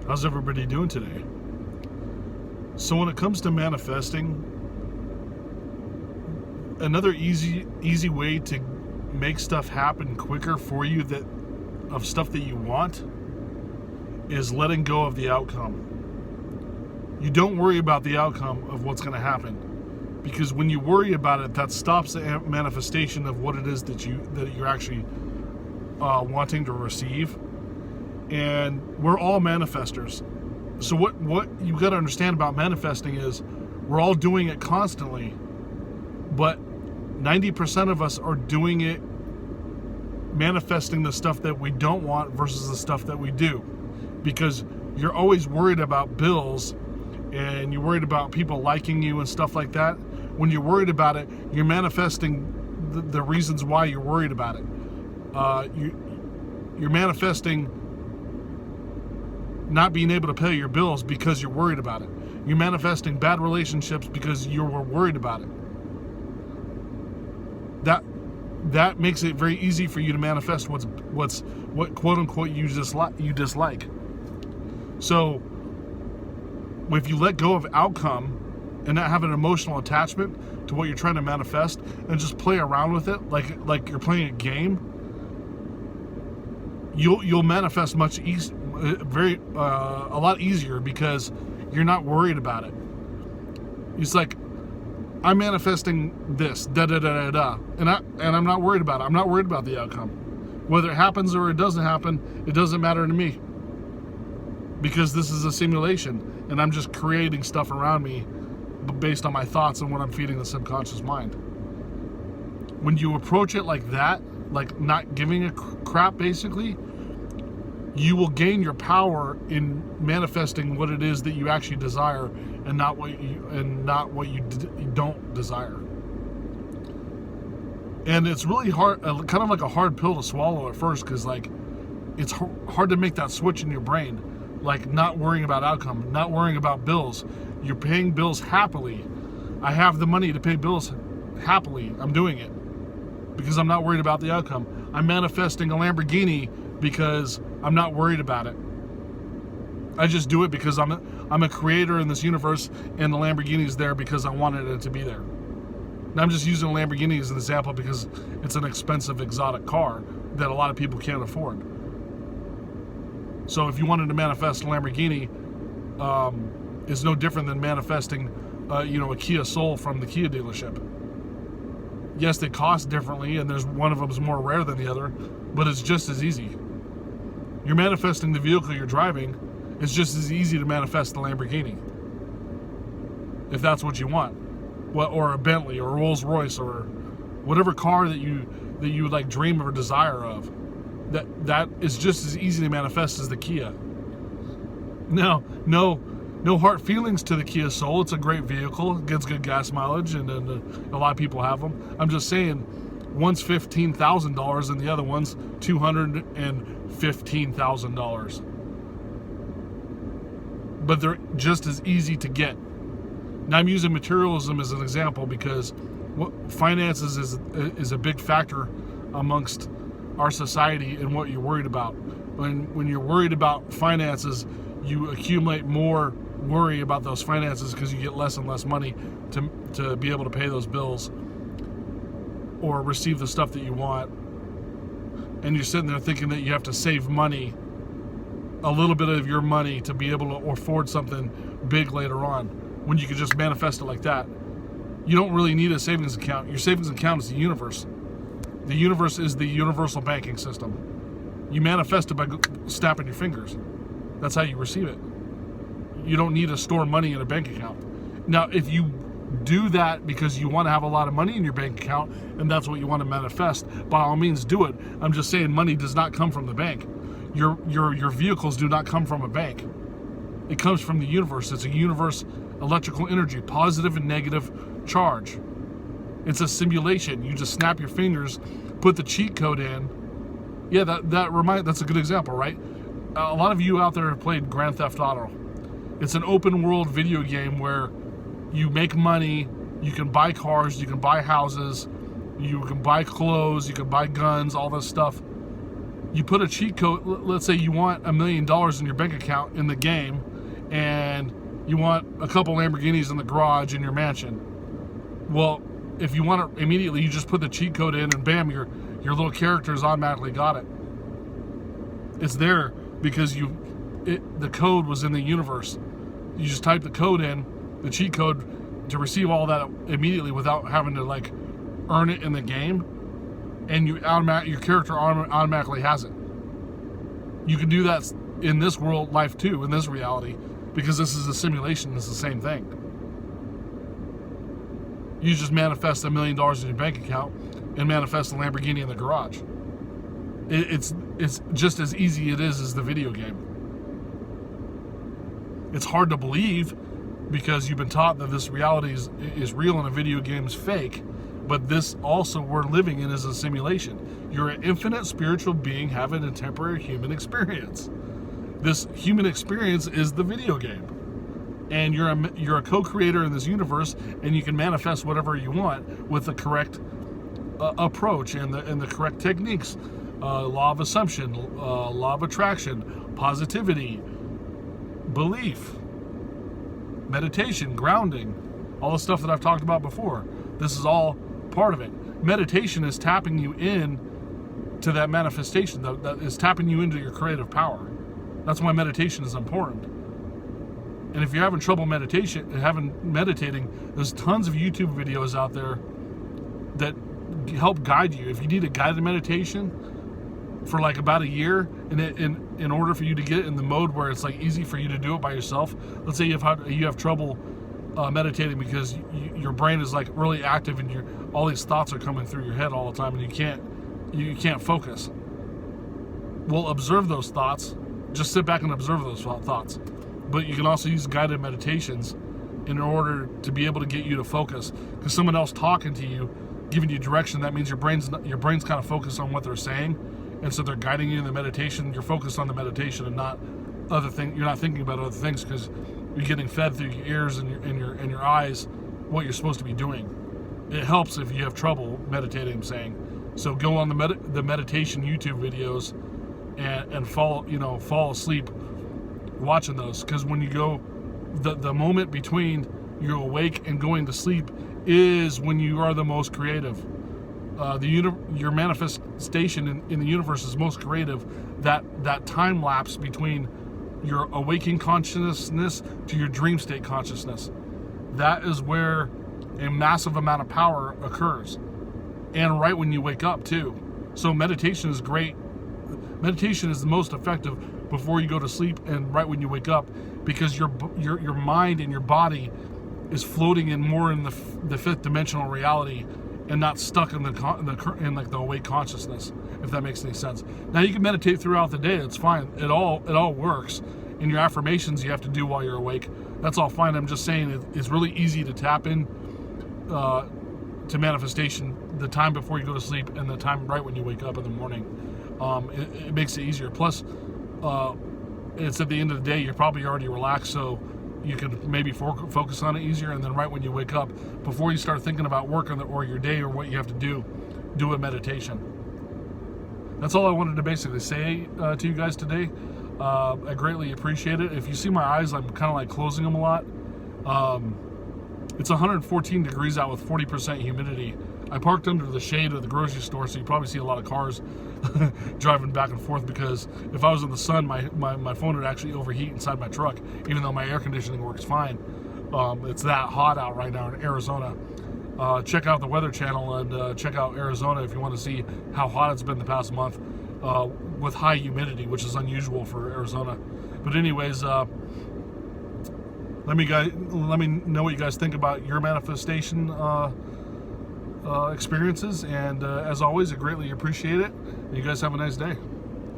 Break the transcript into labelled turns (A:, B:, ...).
A: How's everybody doing today? So when it comes to manifesting, another easy way to make stuff happen quicker for you of stuff that you want is letting go of the you don't worry about the outcome of what's going to happen, because when you worry about it, that stops the manifestation of what it is that you're actually wanting to receive. And we're all manifestors. So what you got to understand about manifesting is we're all doing it constantly, but 90% of us are doing it manifesting the stuff that we don't want versus the stuff that we do, because you're always worried about bills and you're worried about people liking you and stuff like that. When you're worried about it, you're manifesting the reasons why you're worried about it. You're manifesting not being able to pay your bills because you're worried about it. You're manifesting bad relationships because you were worried about it. That makes it very easy for you to manifest what quote unquote you dislike. So if you let go of outcome and not have an emotional attachment to what you're trying to manifest and just play around with it like you're playing a game, you'll manifest a lot easier, because you're not worried about it. It's like, I'm manifesting this, and I'm not worried about it. I'm not worried about the outcome. Whether it happens or it doesn't happen, it doesn't matter to me, because this is a simulation and I'm just creating stuff around me based on my thoughts and what I'm feeding the subconscious mind. When you approach it like that, like not giving a crap, basically, you will gain your power in manifesting what it is that you actually desire, and not what you don't desire. And it's really hard, kind of like a hard pill to swallow at first, because like it's hard to make that switch in your brain, like not worrying about outcome, not worrying about bills. You're paying bills happily. I have the money to pay bills happily. I'm doing it because I'm not worried about the outcome. I'm manifesting a Lamborghini because I'm not worried about it. I just do it because I'm a creator in this universe, and the Lamborghini is there because I wanted it to be there. And I'm just using a Lamborghini as an example because it's an expensive, exotic car that a lot of people can't afford. So if you wanted to manifest a Lamborghini, it's no different than manifesting a Kia Soul from the Kia dealership. Yes, they cost differently, and there's one of them is more rare than the other, but it's just as easy. You're manifesting the vehicle you're driving. It's just as easy to manifest the Lamborghini, if that's what you want, or a Bentley or a Rolls Royce or whatever car that you like dream or desire of. That is just as easy to manifest as the Kia. Now, no hard feelings to the Kia Soul. It's a great vehicle. It gets good gas mileage, and a lot of people have them. I'm just saying, one's $15,000 and the other one's $215,000. But they're just as easy to get. Now I'm using materialism as an example because finances is a big factor amongst our society and what you're worried about. When you're worried about finances, you accumulate more worry about those finances because you get less and less money to be able to pay those bills or receive the stuff that you want. And you're sitting there thinking that you have to save money, a little bit of your money, to be able to afford something big later on, when you could just manifest it like that. You don't really need a savings account. Your savings account is the universe. The universe is the universal banking system. You manifest it by snapping your fingers. That's how you receive it. You don't need to store money in a bank account. Now, if you do that because you want to have a lot of money in your bank account and that's what you want to manifest, by all means do it. I'm just saying, money does not come from the bank. Your vehicles do not come from a bank. It comes from the universe. It's a universe electrical energy, positive and negative charge. It's a simulation. You just snap your fingers, put the cheat code in. Yeah, that's a good example, right? A lot of you out there have played Grand Theft Auto. It's an open world video game where you make money, you can buy cars, you can buy houses, you can buy clothes, you can buy guns, all this stuff. You put a cheat code. Let's say you want $1 million in your bank account in the game, and you want a couple Lamborghinis in the garage in your mansion. Well, if you want it immediately, you just put the cheat code in, and bam, your little character's automatically got it. It's there because the code was in the universe. You just type the code in, the cheat code, to receive all that immediately without having to like earn it in the game, and your character automatically has it. You can do that in this world life too, in this reality, because this is a simulation. It's the same thing. You just manifest $1 million in your bank account and manifest a Lamborghini in the garage. It's just as easy it is as the video game. It's hard to believe because you've been taught that this reality is real and a video game is fake, but this also we're living in is a simulation. You're an infinite spiritual being having a temporary human experience. This human experience is the video game. And you're a co-creator in this universe, and you can manifest whatever you want with the correct approach and the correct techniques. Law of assumption, law of attraction, positivity, belief, meditation, grounding, all the stuff that I've talked about before. This is all part of it. Meditation is tapping you in to that manifestation, that is tapping you into your creative power. That's why meditation is important. And if you're having trouble meditating, there's tons of YouTube videos out there that help guide you. If you need a guided meditation for like about a year, and in order for you to get in the mode where it's like easy for you to do it by yourself. Let's say you have trouble meditating because your brain is like really active and all these thoughts are coming through your head all the time, and you can't focus. Well, observe those thoughts. Just sit back and observe those thoughts. But you can also use guided meditations in order to be able to get you to focus. Because someone else talking to you, giving you direction, that means your brain's kind of focused on what they're saying, and so they're guiding you in the meditation. You're focused on the meditation and not other things. You're not thinking about other things because you're getting fed through your ears and your eyes what you're supposed to be doing. It helps if you have trouble meditating. I'm saying, so go on the meditation YouTube videos and fall asleep watching those, because when you go, the moment between you're awake and going to sleep is when you are the most creative. Your manifestation in the universe is most creative. That time lapse between your awaking consciousness to your dream state consciousness, that is where a massive amount of power occurs, and right when you wake up too. So meditation is great. Meditation is the most effective before you go to sleep and right when you wake up, because your mind and your body is floating in more in the fifth dimensional reality and not stuck in the awake consciousness, if that makes any sense. Now you can meditate throughout the day. It's fine. It all works. And your affirmations you have to do while you're awake. That's all fine. I'm just saying it's really easy to tap in to manifestation the time before you go to sleep and the time right when you wake up in the morning. It makes it easier. Plus, it's at the end of the day, you're probably already relaxed, so you can maybe focus on it easier. And then right when you wake up, before you start thinking about work or your day or what you have to do a meditation. That's all I wanted to basically say to you guys today. I greatly appreciate it. If you see my eyes, I'm kind of like closing them a lot. It's 114 degrees out with 40% humidity. I parked under the shade of the grocery store, so you probably see a lot of cars driving back and forth, because if I was in the sun, my phone would actually overheat inside my truck, even though my air conditioning works fine. It's that hot out right now in Arizona. Check out the Weather Channel and check out Arizona if you want to see how hot it's been the past month with high humidity, which is unusual for Arizona. But anyways, let me know what you guys think about your manifestation experiences, and as always, I greatly appreciate it. You guys have a nice day.